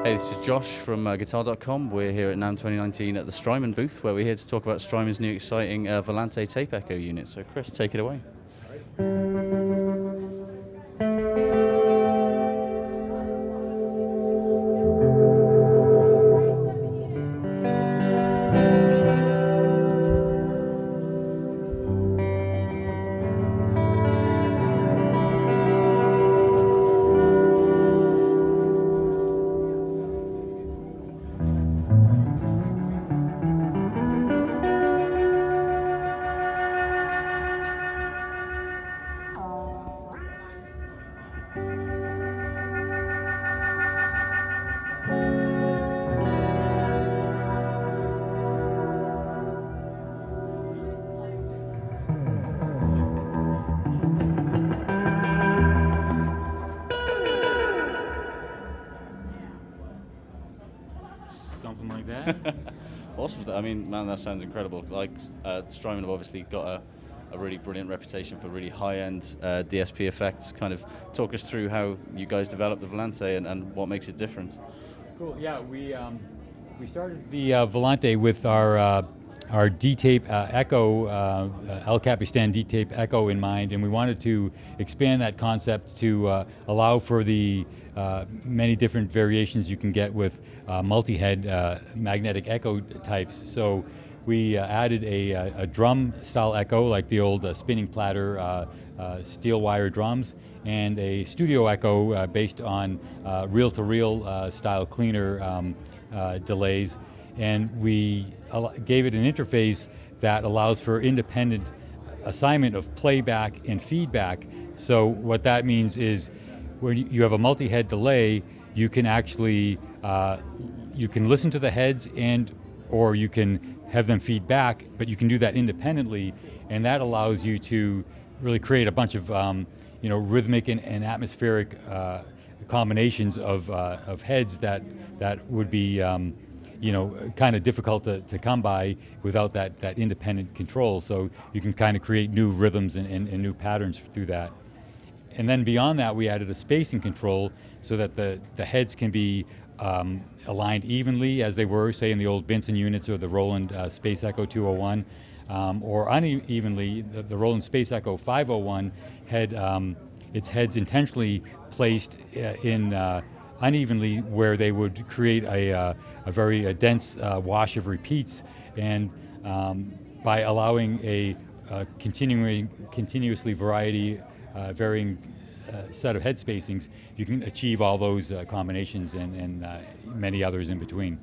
Hey, this is Josh from Guitar.com. We're here at NAMM 2019 at the Strymon booth, where we're here to talk about Strymon's new exciting Volante tape echo unit. So Chris, take it away. Something like that. Awesome. I mean, man, that sounds incredible. Like, Strymon have obviously got a really brilliant reputation for really high-end DSP effects. Kind of talk us through how you guys developed the Volante and what makes it different. Cool. Yeah, we started the Volante with our D-Tape Echo, El Capistan D-Tape Echo in mind, and we wanted to expand that concept to allow for the many different variations you can get with multi-head magnetic echo types. So we added a drum-style echo, like the old spinning platter steel wire drums, and a studio echo based on reel-to-reel style cleaner delays. And we gave it an interface that allows for independent assignment of playback and feedback. So what that means is when you have a multi-head delay, you can actually you can listen to the heads or you can have them feed back, but you can do that independently, and that allows you to really create a bunch of rhythmic and atmospheric combinations of heads that would be kind of difficult to come by without that independent control. So you can kind of create new rhythms and new patterns through that. And then beyond that, we added a spacing control so that the heads can be aligned evenly as they were, say, in the old Benson units or the Roland Space Echo 201, or unevenly. The Roland Space Echo 501 had its heads intentionally placed in unevenly, where they would create a very dense wash of repeats, and by allowing a continuously varying set of head spacings, you can achieve all those combinations and many others in between.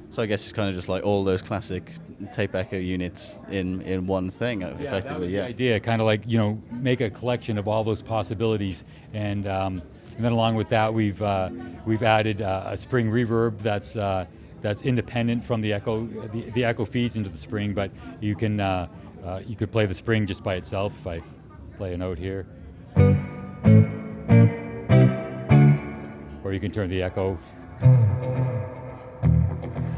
So I guess it's kind of just like all those classic tape echo units in one thing, effectively. That was the idea, kind of like make a collection of all those possibilities, and then along with that, we've added a spring reverb that's independent from the echo. The echo feeds into the spring, but you could play the spring just by itself. If I play a note here, or you can turn the echo.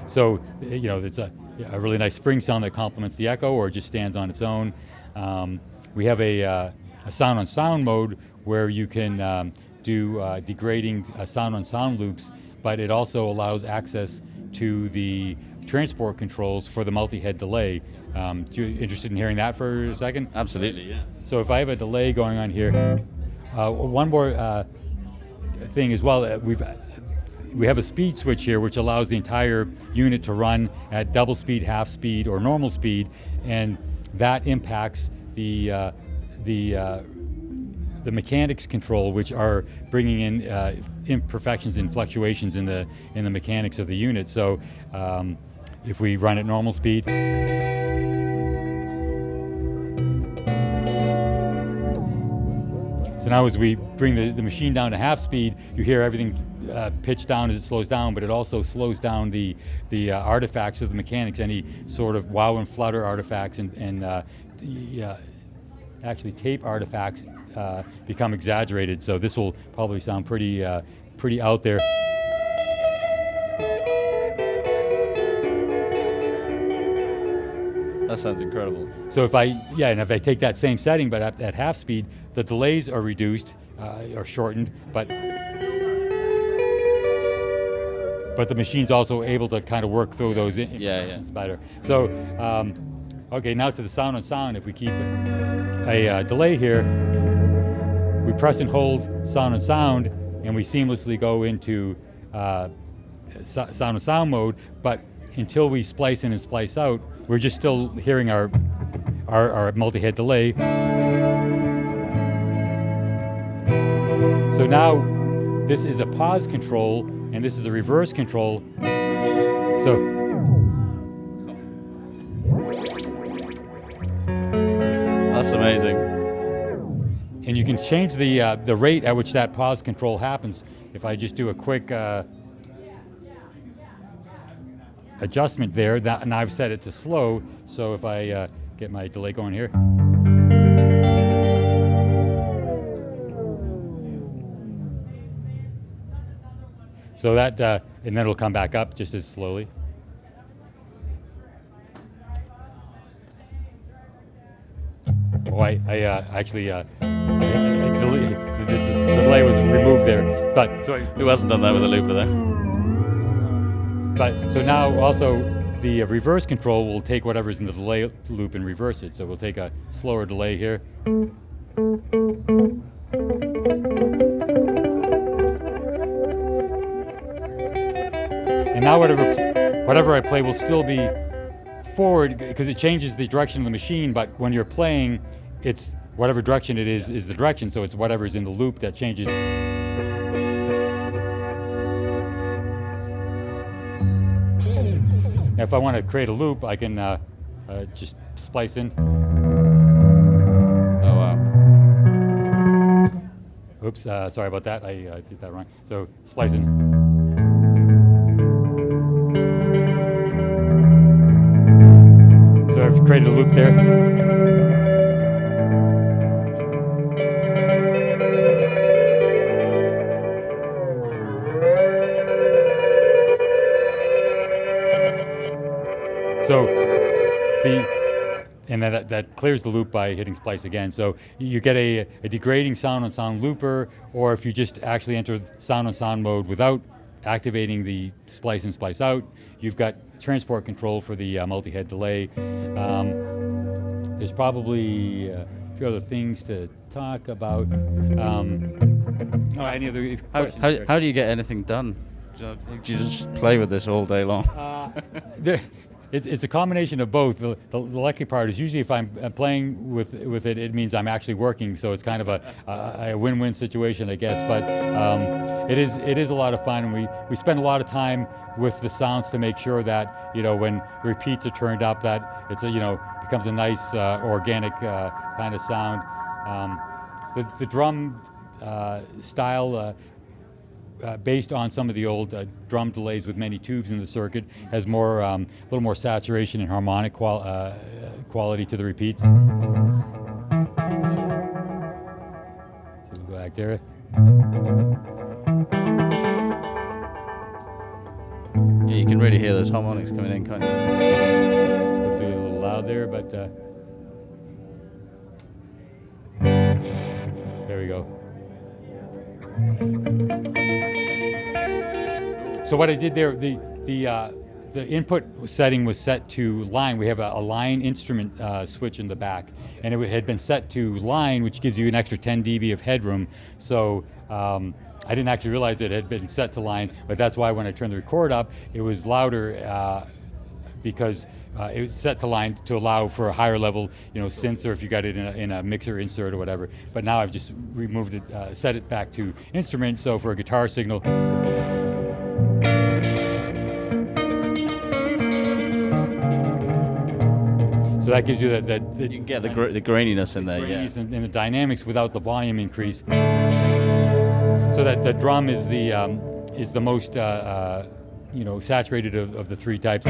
So it's a really nice spring sound that complements the echo, or just stands on its own. We have a sound on sound mode where you can do degrading sound on sound loops, but it also allows access to the transport controls for the multi-head delay. You interested in hearing that for a second? Absolutely, yeah. So if I have a delay going on here, one more thing as well, we have a speed switch here which allows the entire unit to run at double speed, half speed, or normal speed, and that impacts the mechanics control, which are bringing in imperfections and fluctuations in the mechanics of the unit. So if we run at normal speed, so now as we bring the machine down to half speed, you hear everything pitch down as it slows down, but it also slows down the artifacts of the mechanics, any sort of wow and flutter artifacts and actually tape artifacts become exaggerated. So this will probably sound pretty out there. That sounds incredible. So if I take that same setting but at half speed, the delays are reduced or shortened, but but the machine's also able to kind of work through those imperfections better. So, okay, now to the sound on sound. If we keep a delay here, we press and hold sound on sound, and we seamlessly go into sound on sound mode. But until we splice in and splice out, we're just still hearing our multi-head delay. So now this is a pause control, and this is a reverse control. So that's amazing. And you can change the rate at which that pause control happens. If I just do a quick adjustment there, and I've set it to slow. So if I get my delay going here. So that, and then it'll come back up just as slowly. Oh, I actually, the delay was removed there, but so Who hasn't done that with a looper there? But so now also the reverse control will take whatever's in the delay loop and reverse it. So we'll take a slower delay here. And now whatever I play will still be forward because it changes the direction of the machine, but when you're playing, it's whatever direction it is the direction, so it's whatever's in the loop that changes. Now if I want to create a loop, I can just splice in. Oh wow. Oops, sorry about that, I did that wrong. So splice in. So I've created a loop there. So and then that clears the loop by hitting splice again. So you get a degrading sound on sound looper, or if you just actually enter sound on sound mode without activating the splice and splice out, you've got transport control for the multi-head delay. There's probably a few other things to talk about. Any other questions? How do you get anything done? Do you just play with this all day long? It's a combination of both. The lucky part is usually if I'm playing with it, it means I'm actually working. So it's kind of a win-win situation, I guess. But it is a lot of fun, and we spend a lot of time with the sounds to make sure that when repeats are turned up, that it's becomes a nice organic kind of sound. The drum style. Based on some of the old drum delays with many tubes in the circuit, has more, a little more saturation and harmonic quality to the repeats. So we'll go back there. Yeah, you can really hear those harmonics coming in, can't you? Oops, it was a little loud there, but there we go. So what I did there, the input setting was set to line. We have a line instrument switch in the back, and it had been set to line, which gives you an extra 10 dB of headroom. So I didn't actually realize it had been set to line, but that's why when I turned the record up, it was louder because it was set to line to allow for a higher level, synths, or if you got it in a mixer insert or whatever. But now I've just removed it, set it back to instrument. So for a guitar signal. So that gives you that you can get the graininess in there, and the dynamics without the volume increase. So that the drum is the most saturated of the three types.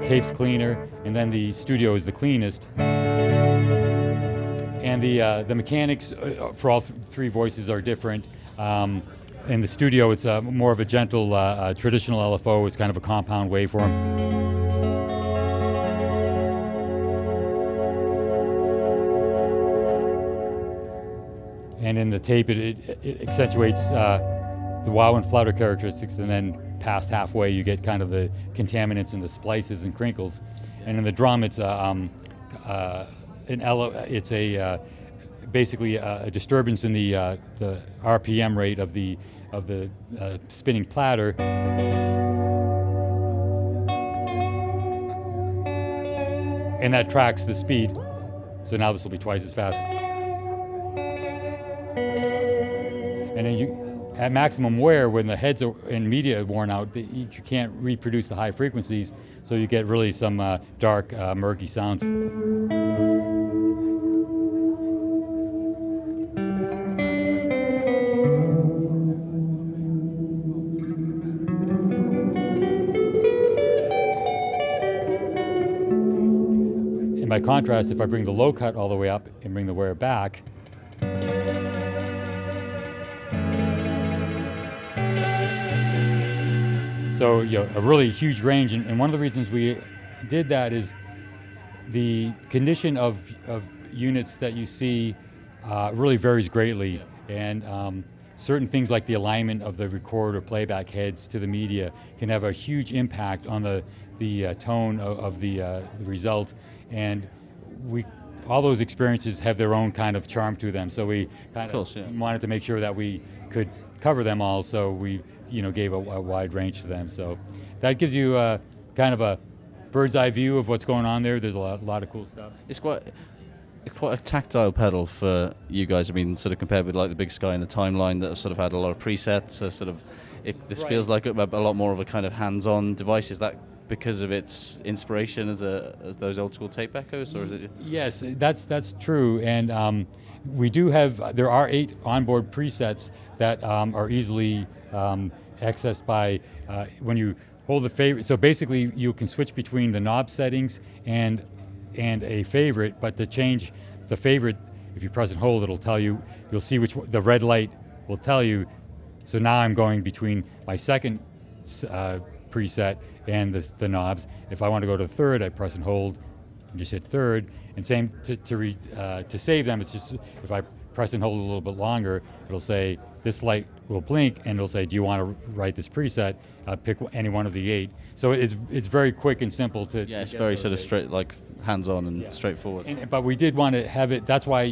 Tape's cleaner, and then the studio is the cleanest. And the mechanics for all three voices are different. In the studio, it's more of a gentle traditional LFO. It's kind of a compound waveform. And in the tape, it accentuates the wow and flutter characteristics, and then past halfway, you get kind of the contaminants and the splices and crinkles. And in the drum, it's basically a disturbance in the RPM rate of the spinning platter. And that tracks the speed. So now this will be twice as fast. And then at maximum wear, when the heads and media are worn out, you can't reproduce the high frequencies, so you get really some dark, murky sounds. By contrast, if I bring the low cut all the way up and bring the wear back, so a really huge range. And one of the reasons we did that is the condition of units that you see really varies greatly, and certain things like the alignment of the record or playback heads to the media can have a huge impact on the tone of the result. And all those experiences have their own kind of charm to them. So we kind of wanted to make sure that we could cover them all. So we, gave a wide range to them. So that gives you kind of a bird's eye view of what's going on there. There's a lot of cool stuff. It's quite a tactile pedal for you guys. I mean, sort of compared with like the Big Sky and the Timeline that have sort of had a lot of presets. This feels like a lot more of a kind of hands-on device. Is that because of its inspiration as those old school tape echoes, or is it? Yes, that's true, and we do have. There are 8 onboard presets that are easily accessed by when you hold the favorite. So basically, you can switch between the knob settings and a favorite, but to change the favorite, if you press and hold, it'll tell you. You'll see the red light will tell you. So now I'm going between my second preset and the knobs. If I want to go to the third, I press and hold and just hit third. And same to save them, it's just if I press and hold a little bit longer, it'll say this light will blink and it'll say, do you want to write this preset? Pick any one of the 8. So it's very quick and simple to. Yeah, it's very sort of straight, like hands-on and straightforward. But we did want to have it. That's why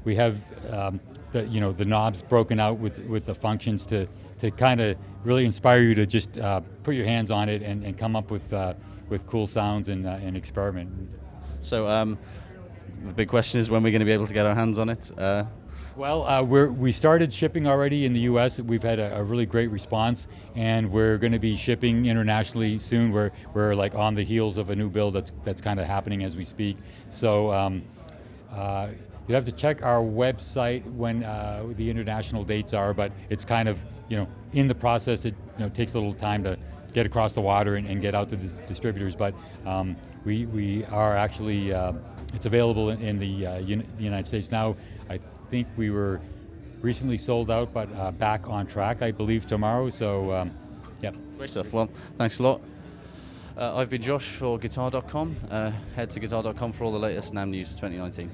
we have the knobs broken out with the functions to kind of really inspire you to just put your hands on it and come up with cool sounds and experiment. So the big question is when we're going to be able to get our hands on it. Well, we started shipping already in the U.S. We've had a really great response, and we're going to be shipping internationally soon. We're like on the heels of a new build that's kind of happening as we speak. So you have to check our website when the international dates are, but it's kind of in the process. It takes a little time to get across the water and get out to the distributors, but we are actually it's available in the United States now. I think we were recently sold out, but back on track, I believe, tomorrow. So, yeah. Great stuff. Well, thanks a lot. I've been Josh for Guitar.com. Head to Guitar.com for all the latest NAMM news for 2019.